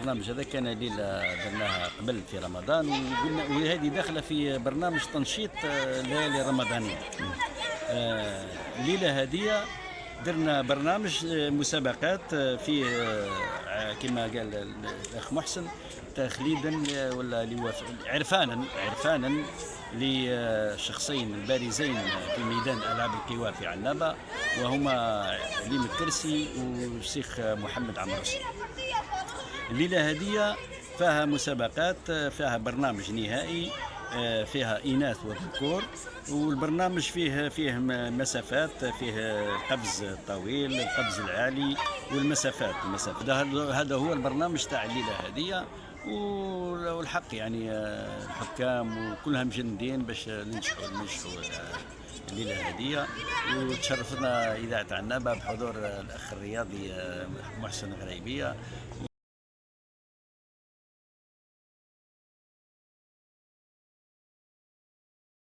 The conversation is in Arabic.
البرنامج هذا كان ليلة درناها قبل في رمضان، وقلنا وهذه داخلة في برنامج تنشيط الليالي الرمضانية. الليلة هذه درنا برنامج مسابقات فيه كما قال الأخ محسن تخليدا ولا عرفانا لشخصين البارزين في ميدان ألعاب القوى في عنابة، وهما عليم الترسي والشيخ محمد عمروسي. الليلة هذه فيها مسابقات، فيها برنامج نهائي، فيها إناث وذكور، والبرنامج فيه مسافات، فيه القفز الطويل، القفز العالي، والمسافات. هذا هو البرنامج تاع الليلة هذه. والحق يعني الحكام وكلهم مجندين باش ننجحوا الليلة هذه. وتشرفنا إذاعة عنابة بحضور الأخ الرياضي محسن غريبية.